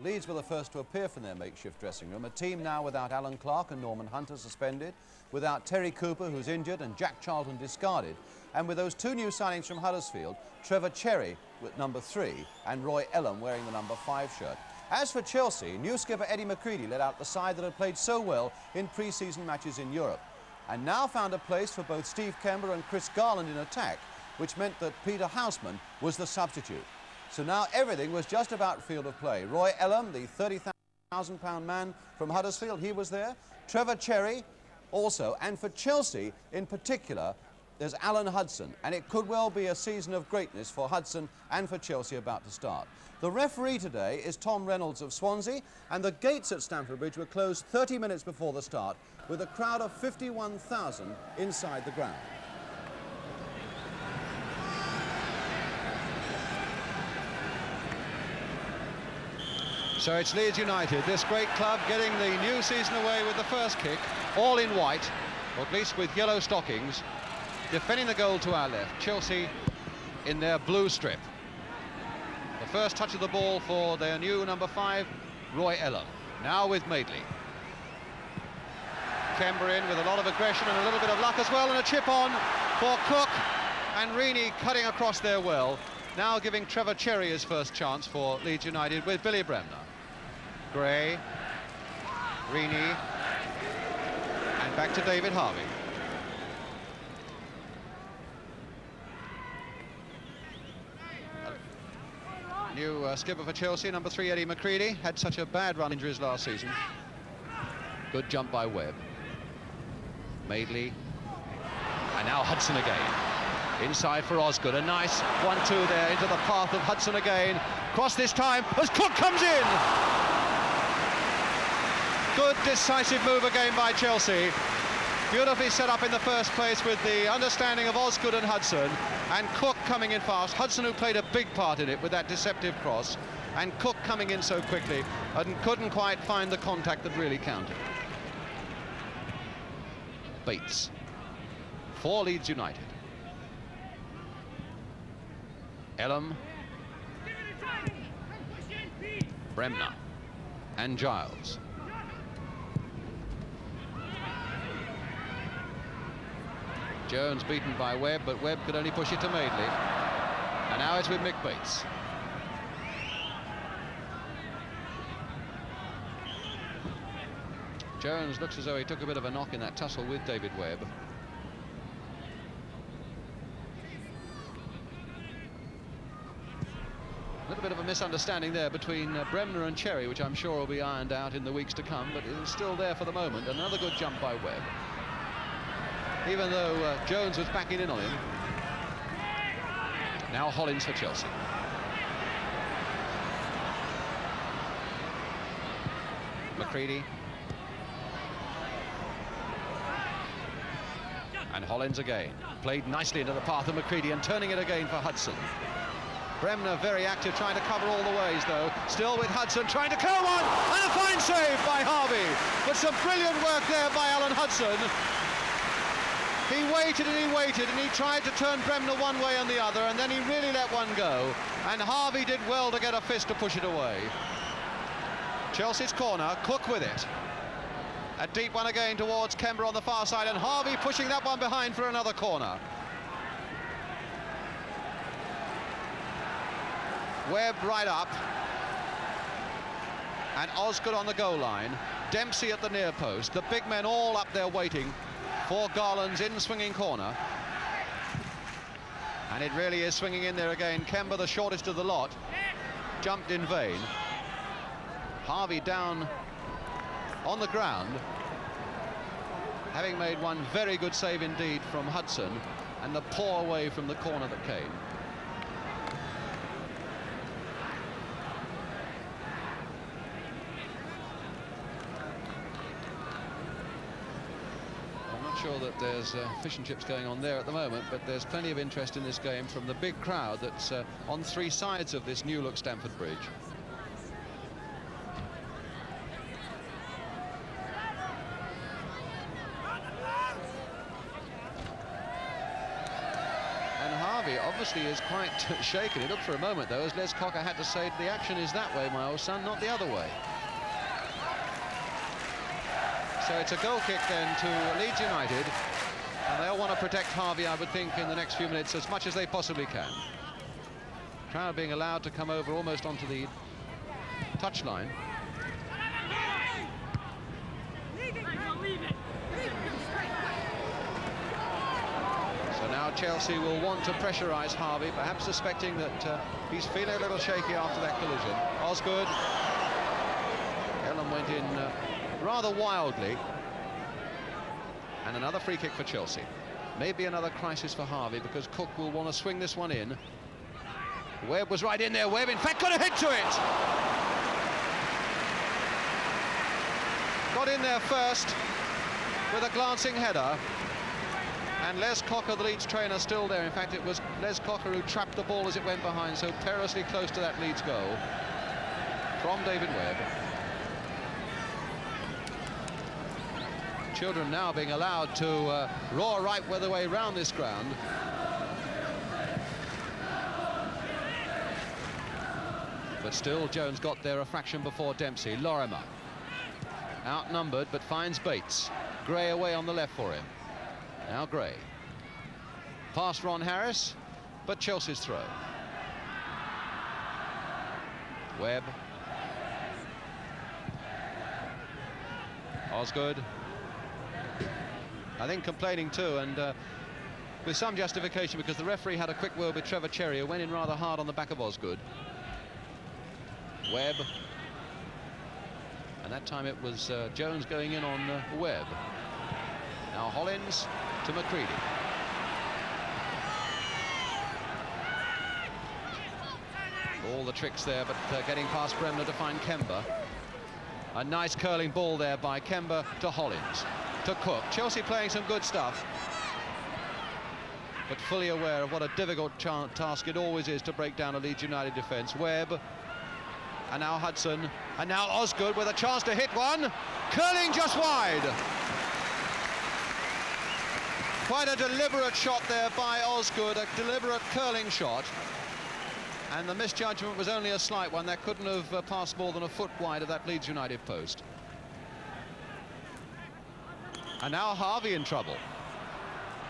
Leeds were the first to appear from their makeshift dressing room, a team now without Alan Clark and Norman Hunter suspended, without Terry Cooper, who's injured, and Jack Charlton discarded, and with those two new signings from Huddersfield, Trevor Cherry with number 3 and Roy Ellam wearing the number 5 shirt. As for Chelsea, new skipper Eddie McCready led out the side that had played so well in pre-season matches in Europe, and now found a place for both Steve Kember and Chris Garland in attack, which meant that Peter Houseman was the substitute. So now everything was just about field of play. Roy Ellam, the £30,000 man from Huddersfield, he was there. Trevor Cherry also. And for Chelsea in particular, there's Alan Hudson. And it could well be a season of greatness for Hudson and for Chelsea about to start. The referee today is Tom Reynolds of Swansea, and the gates at Stamford Bridge were closed 30 minutes before the start, with a crowd of 51,000 inside the ground. So it's Leeds United, this great club, getting the new season away with the first kick, all in white, or at least with yellow stockings, defending the goal to our left. Chelsea in their blue strip. The first touch of the ball for their new number 5, Roy Ellam. Now with Madeley. Kember in with a lot of aggression and a little bit of luck as well, and a chip on for Cook, and Reaney cutting across there well. Now giving Trevor Cherry his first chance for Leeds United with Billy Bremner. Gray, Reaney, and back to David Harvey. New skipper for Chelsea, number 3, Eddie McCready, had such a bad run injuries last season. Good jump by Webb. Madeley, and now Hudson again. Inside for Osgood, a nice 1-2 there into the path of Hudson again. Cross this time as Cook comes in. Good decisive move again by Chelsea. Beautifully set up in the first place with the understanding of Osgood and Hudson, and Cook coming in fast. Hudson, who played a big part in it with that deceptive cross, and Cook coming in so quickly and couldn't quite find the contact that really counted. Bates for Leeds United. Ellam, Bremner, and Giles. Jones beaten by Webb, but Webb could only push it to Madeley. And now it's with Mick Bates. Jones looks as though he took a bit of a knock in that tussle with David Webb. A little bit of a misunderstanding there between Bremner and Cherry, which I'm sure will be ironed out in the weeks to come, but it is still there for the moment. Another good jump by Webb, even though Jones was backing in on him. Now Hollins for Chelsea. McCready. And Hollins again. Played nicely into the path of McCready and turning it again for Hudson. Bremner very active, trying to cover all the ways, though. Still with Hudson, trying to curl one, and a fine save by Harvey. But some brilliant work there by Alan Hudson. He waited and he tried to turn Bremner one way and the other, and then he really let one go. And Harvey did well to get a fist to push it away. Chelsea's corner, Cook with it. A deep one again towards Kember on the far side, and Harvey pushing that one behind for another corner. Webb right up, and Osgood on the goal line. Dempsey at the near post. The big men all up there waiting for Garland's in-swinging corner. And it really is swinging in there again. Kember, the shortest of the lot, jumped in vain. Harvey down on the ground, having made one very good save indeed from Hudson, and the paw away from the corner that came. Sure that there's fish and chips going on there at the moment, but there's plenty of interest in this game from the big crowd that's on 3 sides of this new look Stamford Bridge. And Harvey obviously is quite shaken. It looked for a moment, though, as Les Cocker had to say, the action is that way, my old son, not the other way. So it's a goal kick then to Leeds United, and they'll want to protect Harvey, I would think, in the next few minutes as much as they possibly can. Crowd being allowed to come over almost onto the touchline. So now Chelsea will want to pressurise Harvey, perhaps suspecting that he's feeling a little shaky after that collision. Osgood. Ellen went in rather wildly. And another free kick for Chelsea. Maybe another crisis for Harvey, because Cook will want to swing this one in. Webb was right in there. Webb, in fact, got a hit to it. Got in there first with a glancing header. And Les Cocker, the Leeds trainer, still there. In fact, it was Les Cocker who trapped the ball as it went behind, so perilously close to that Leeds goal from David Webb. Children now being allowed to roar right the way round this ground. But still, Jones got there a fraction before Dempsey. Lorimer, outnumbered, but finds Bates. Gray away on the left for him. Now Gray. Past Ron Harris, but Chelsea's throw. Webb. Osgood. I think complaining too, and with some justification, because the referee had a quick word with Trevor Cherry, who went in rather hard on the back of Osgood. Webb. And that time it was Jones going in on Webb. Now Hollins to McCready. All the tricks there, but getting past Bremner to find Kemba. A nice curling ball there by Kemba to Hollins. To Cook. Chelsea playing some good stuff, but fully aware of what a difficult task it always is to break down a Leeds United defence. Webb, and now Hudson, and now Osgood with a chance to hit one. Curling just wide. Quite a deliberate shot there by Osgood, a deliberate curling shot. And the misjudgment was only a slight one. That couldn't have passed more than a foot wide of that Leeds United post. And now Harvey in trouble.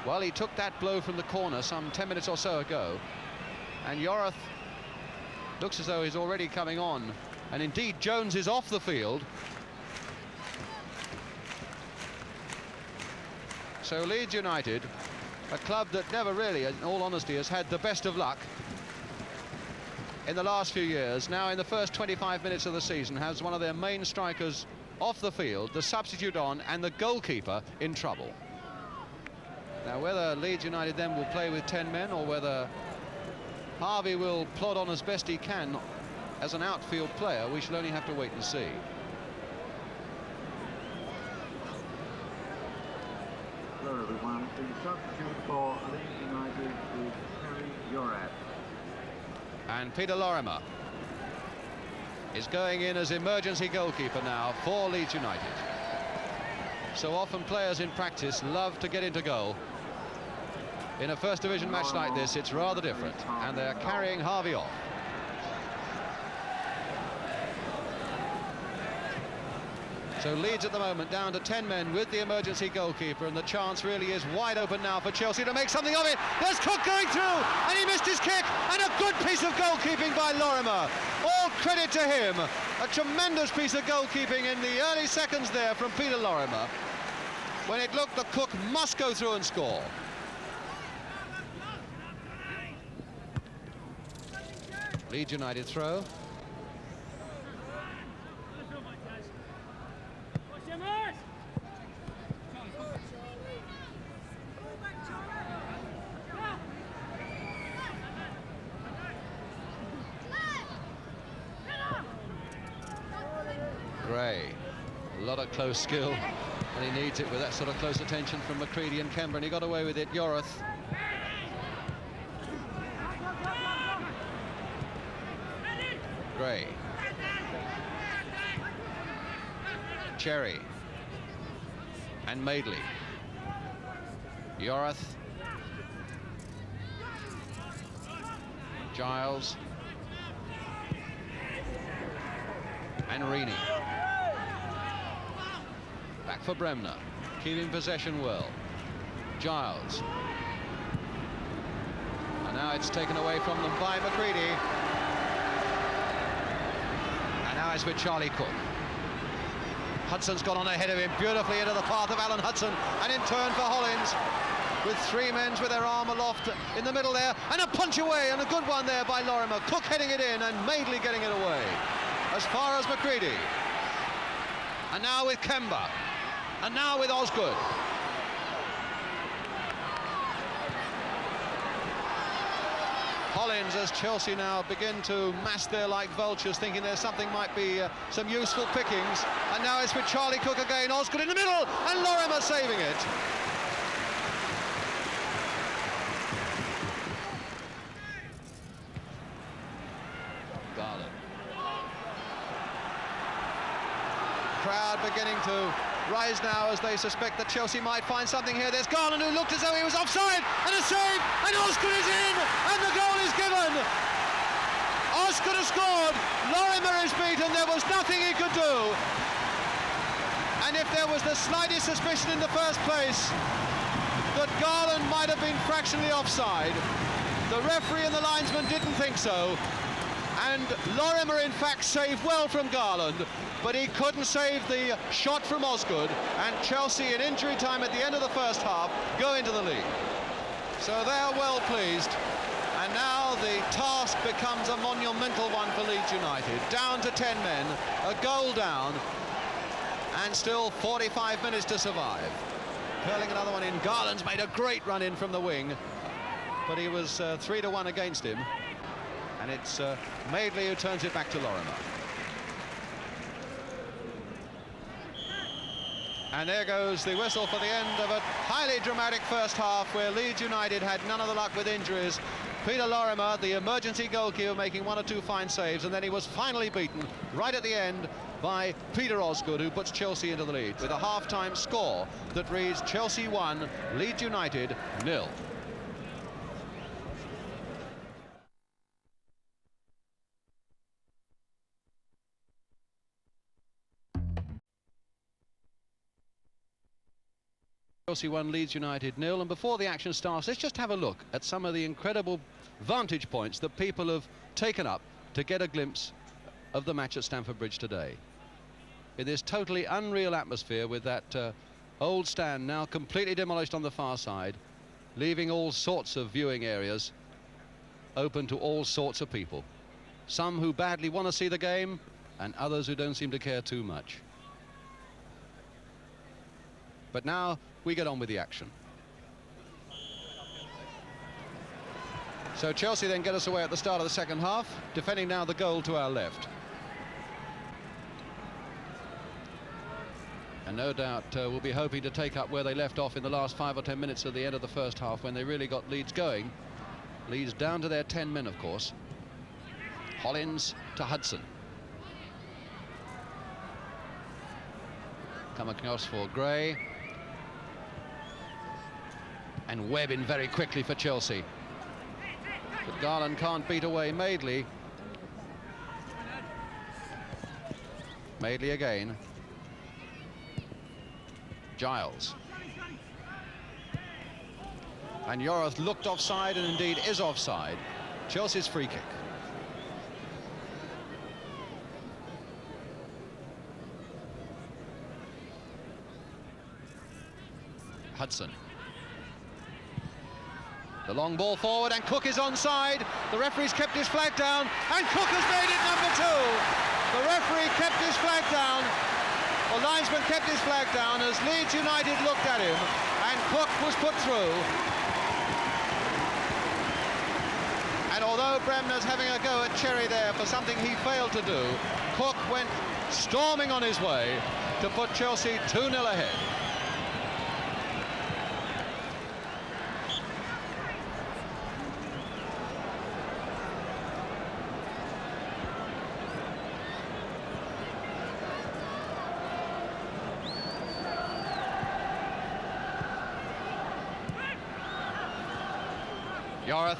Well, he took that blow from the corner some 10 minutes or so ago. And Yorath looks as though he's already coming on. And indeed, Jones is off the field. So Leeds United, a club that never really, in all honesty, has had the best of luck in the last few years, now in the first 25 minutes of the season, has one of their main strikers off the field, the substitute on, and the goalkeeper in trouble. Now, whether Leeds United then will play with 10 men, or whether Harvey will plod on as best he can as an outfield player, we shall only have to wait and see. Hello everyone, the substitute for Leeds United is Harry Yorath. And Peter Lorimer is going in as emergency goalkeeper now for Leeds United. So often players in practice love to get into goal. In a First Division match like this, it's rather different, and they're carrying Harvey off. So Leeds at the moment down to 10 men with the emergency goalkeeper, and the chance really is wide open now for Chelsea to make something of it. There's Cook going through, and he missed his kick, and a good piece of goalkeeping by Lorimer. All credit to him. A tremendous piece of goalkeeping in the early seconds there from Peter Lorimer, when it looked that Cook must go through and score. Leeds United throw. Gray, a lot of close skill, and he needs it with that sort of close attention from McCready and Kemba, and he got away with it. Yorath. Gray. Cherry. And Madeley. Yorath. Giles. And Rini. Back for Bremner, keeping possession well. Giles. And now it's taken away from them by McCready. And now it's with Charlie Cook. Hudson's gone on ahead of him beautifully into the path of Alan Hudson, and in turn for Hollins, with three men with their arm aloft in the middle there, and a punch away, and a good one there by Lorimer. Cook heading it in and Madeley getting it away as far as McCready. And now with Kemba, and now with Osgood. Hollins, as Chelsea now begin to mass there like vultures, thinking there's something might be some useful pickings. And now it's with Charlie Cook again, Osgood in the middle, and Lorimer saving it. Garland. Crowd beginning to rise now as they suspect that Chelsea might find something here. There's Garland, who looked as though he was offside, and a save, and Osgood is in, and the goal is given. Osgood has scored, Lorimer is beaten, there was nothing he could do. And if there was the slightest suspicion in the first place that Garland might have been fractionally offside, the referee and the linesman didn't think so. And Lorimer, in fact, saved well from Garland, but he couldn't save the shot from Osgood, and Chelsea, in injury time at the end of the first half, go into the lead. So they're well pleased, and now the task becomes a monumental one for Leeds United. Down to 10 men, a goal down, and still 45 minutes to survive. Curling another one in. Garland's made a great run in from the wing, but he was 3-1 against him. And it's Madeley who turns it back to Lorimer. And there goes the whistle for the end of a highly dramatic first half, where Leeds United had none of the luck with injuries. Peter Lorimer, the emergency goalkeeper, making one or two fine saves, and then he was finally beaten right at the end by Peter Osgood, who puts Chelsea into the lead with a half-time score that reads Chelsea 1, Leeds United 0. Chelsea 1, Leeds United 0, and before the action starts, let's just have a look at some of the incredible vantage points that people have taken up to get a glimpse of the match at Stamford Bridge today. In this totally unreal atmosphere, with that old stand now completely demolished on the far side, leaving all sorts of viewing areas open to all sorts of people. Some who badly want to see the game, and others who don't seem to care too much. But now we get on with the action. So Chelsea then get us away at the start of the second half, defending now the goal to our left. And no doubt we'll be hoping to take up where they left off in the last 5 or 10 minutes of the end of the first half, when they really got Leeds going. Leeds down to their 10 men, of course. Hollins to Hudson. Come across for Gray. And Webb in very quickly for Chelsea. But Garland can't beat away Madeley. Madeley again. Giles. And Yorath looked offside, and indeed is offside. Chelsea's free kick. Hudson. The long ball forward, and Cook is onside. The referee's kept his flag down, and Cook has made it number 2. The referee kept his flag down. The linesman kept his flag down as Leeds United looked at him, and Cook was put through. And although Bremner's having a go at Cherry there for something he failed to do, Cook went storming on his way to put Chelsea 2-0 ahead. Yorath.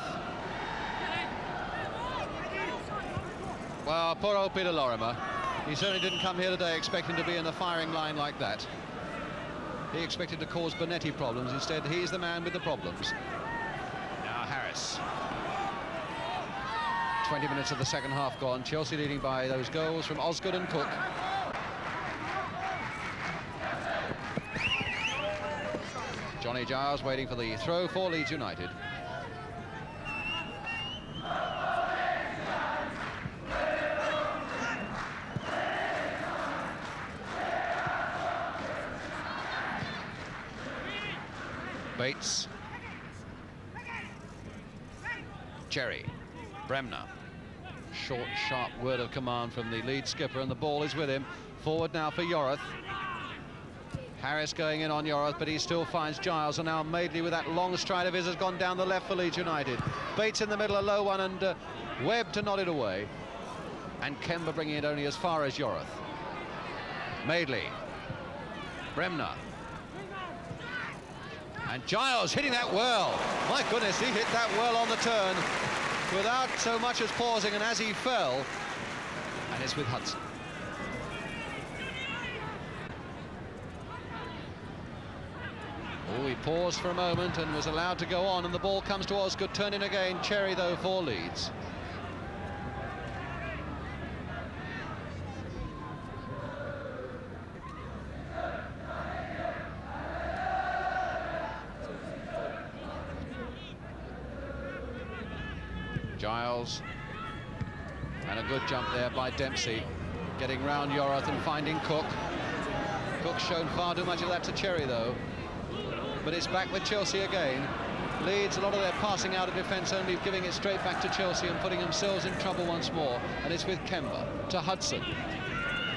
Well, poor old Peter Lorimer. He certainly didn't come here today expecting to be in the firing line like that. He expected to cause Bonetti problems. Instead, he's the man with the problems. Now Harris. 20 minutes of the second half gone. Chelsea leading by those goals from Osgood and Cook. Johnny Giles waiting for the throw for Leeds United. Bates. Cherry. Bremner. Short, sharp word of command from the lead skipper, and the ball is with him. Forward now for Yorath. Harris going in on Yorath, but he still finds Giles, and now Madeley with that long stride of his has gone down the left for Leeds United. Bates in the middle, a low one, and Webb to nod it away. And Kemba bringing it only as far as Yorath. Madeley. Bremner. And Giles hitting that well. My goodness, he hit that well on the turn without so much as pausing, and as he fell, and it's with Hudson. Oh, he paused for a moment and was allowed to go on, and the ball comes to Osgood, turn in again. Cherry though for Leeds. Giles, and a good jump there by Dempsey, getting round Yorath and finding Cook. Cook's shown far too much of that to Cherry though, but it's back with Chelsea again. Leeds, a lot of their passing out of defence, only giving it straight back to Chelsea and putting themselves in trouble once more, and it's with Kemba to Hudson.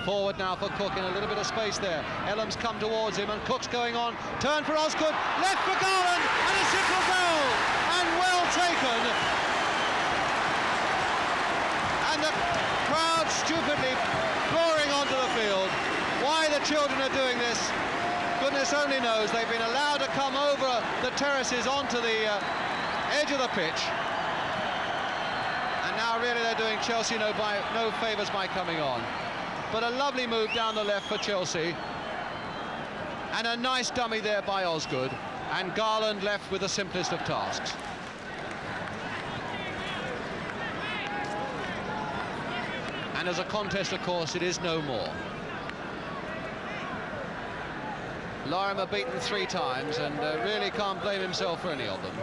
Forward now for Cook in a little bit of space there. Ellam's come towards him and Cook's going on. Turn for Osgood, left for Garland, and a simple goal, and well taken. And the crowd stupidly pouring onto the field. Why the children are doing this, goodness only knows. They've been allowed to come over the terraces onto the edge of the pitch. And now really they're doing Chelsea no favours by coming on. But a lovely move down the left for Chelsea. And a nice dummy there by Osgood. And Garland left with the simplest of tasks. And as a contest, of course, it is no more. Lorimer beaten 3 times and really can't blame himself for any of them.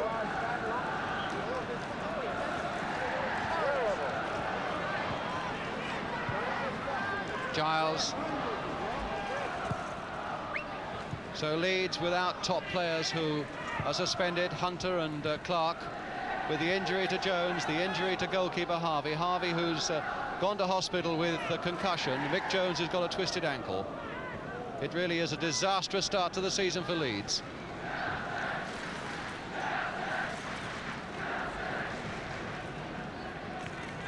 Giles. So Leeds without top players who are suspended, Hunter and Clark, with the injury to Jones, the injury to goalkeeper Harvey. Harvey who's gone to hospital with a concussion. Mick Jones has got a twisted ankle. It really is a disastrous start to the season for Leeds.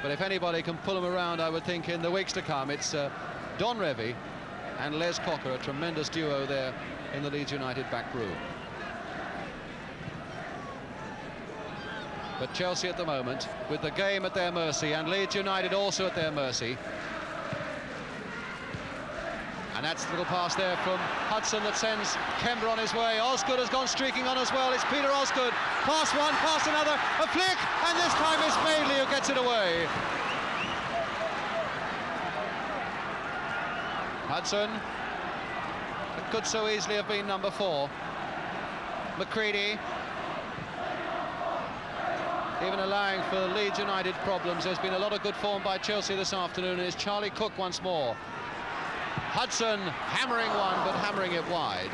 But if anybody can pull them around, I would think in the weeks to come, it's Don Revie and Les Cocker, a tremendous duo there in the Leeds United back room. But Chelsea at the moment, with the game at their mercy, and Leeds United also at their mercy. And that's a little pass there from Hudson that sends Kemba on his way. Osgood has gone streaking on as well. It's Peter Osgood. Pass one, pass another, a flick, and this time it's Madeley who gets it away. Hudson. It could so easily have been number 4. McCready. Even allowing for Leeds United problems. There's been a lot of good form by Chelsea this afternoon, and it's Charlie Cook once more. Hudson hammering one, but hammering it wide.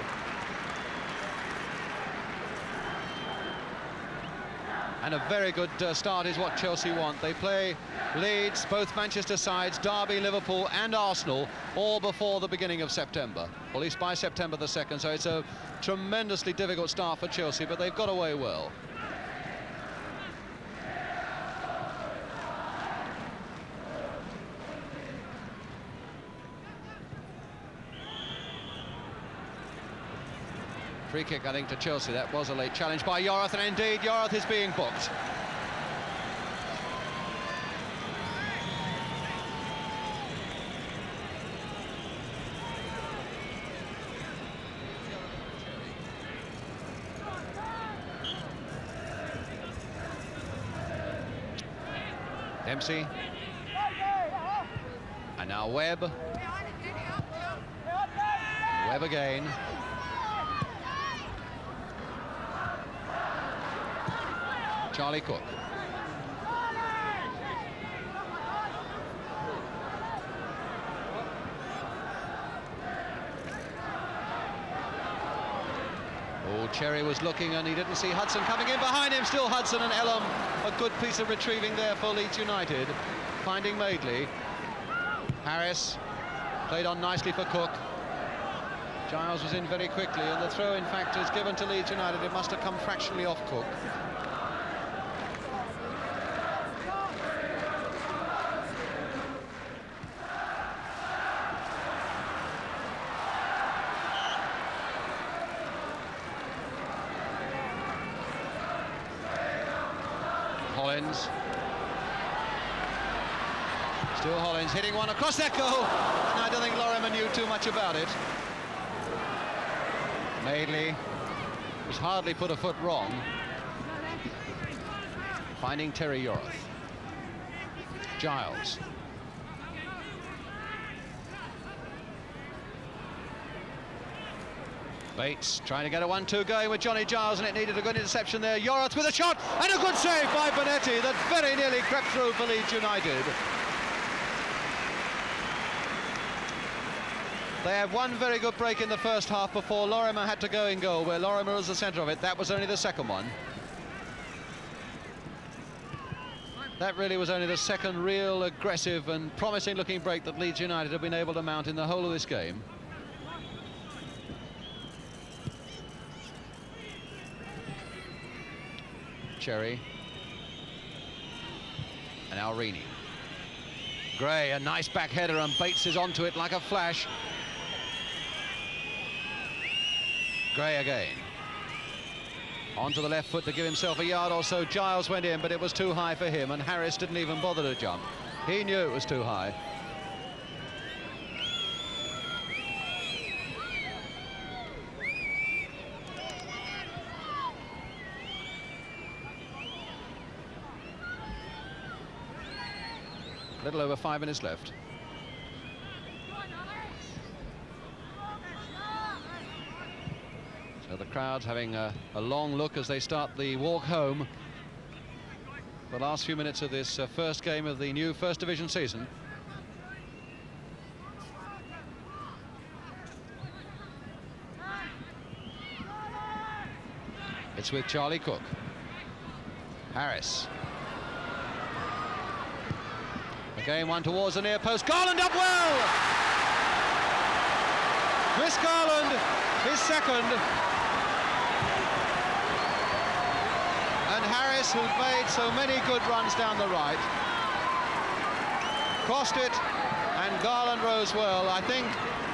And a very good start is what Chelsea want. They play Leeds, both Manchester sides, Derby, Liverpool and Arsenal, all before the beginning of September, or at least by September the 2nd. So it's a tremendously difficult start for Chelsea, but they've got away well. Free kick, I think, to Chelsea. That was a late challenge by Yorath, and indeed Yorath is being booked. Dempsey. And now Webb. Webb again. Charlie Cook. Oh, Cherry was looking and he didn't see Hudson coming in behind him. Still Hudson and Elam. A good piece of retrieving there for Leeds United. Finding Madeley. Harris played on nicely for Cook. Giles was in very quickly, and the throw in fact is given to Leeds United. It must have come fractionally off Cook. Hollins. Still Hollins hitting one across that goal, and I don't think Lorimer knew too much about it. Madeley was hardly put a foot wrong. Finding Terry Yorath. Giles. Bates trying to get a 1-2 going with Johnny Giles, and it needed a good interception there. Yorath with a shot, and a good save by Bonetti that very nearly crept through for Leeds United. They had one very good break in the first half before Lorimer had to go in goal, where Lorimer was the centre of it. That was only the second one. That really was only the second real aggressive and promising looking break that Leeds United have been able to mount in the whole of this game. Cherry. And Alrini. Gray, a nice back header, and Bates is onto it like a flash. Gray again. Onto the left foot to give himself a yard or so. Giles went in, but it was too high for him, and Harris didn't even bother to jump. He knew it was too high. A little over 5 minutes left. So the crowd's having a long look as they start the walk home. The last few minutes of this first game of the new First Division season. It's with Charlie Cook. Harris. Again, one towards the near post. Garland up well! Chris Garland, his second. And Harris, who'd made so many good runs down the right, crossed it, and Garland rose well. I think,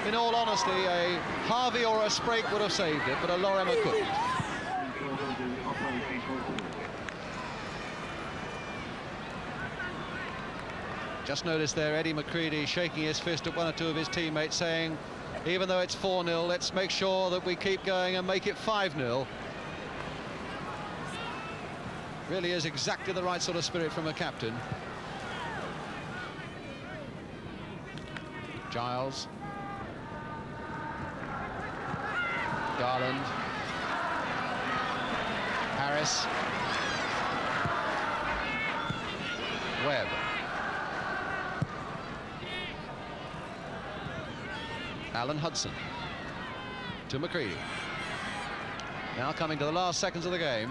in all honesty, a Harvey or a Sprake would have saved it, but a Lorimer couldn't. Just noticed there Eddie McCready shaking his fist at one or two of his teammates, saying, even though it's 4-0, let's make sure that we keep going and make it 5-0. Really is exactly the right sort of spirit from a captain. Giles. Garland. Harris. Webb. Alan Hudson to McCready. Now coming to the last seconds of the game.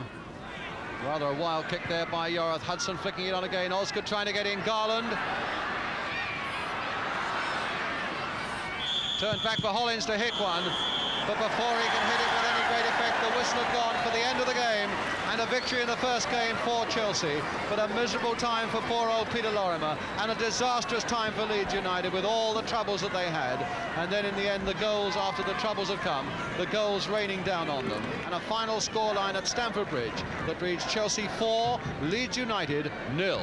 Rather a wild kick there by Yorath. Hudson flicking it on again. Osgood trying to get in. Garland. Turned back for Hollins to hit one. But before he can hit it with any great effect, the whistle had gone for the end of the game. And a victory in the first game for Chelsea. But a miserable time for poor old Peter Lorimer. And a disastrous time for Leeds United with all the troubles that they had. And then in the end, the goals after the troubles had come, the goals raining down on them. And a final scoreline at Stamford Bridge that reads Chelsea 4, Leeds United 0.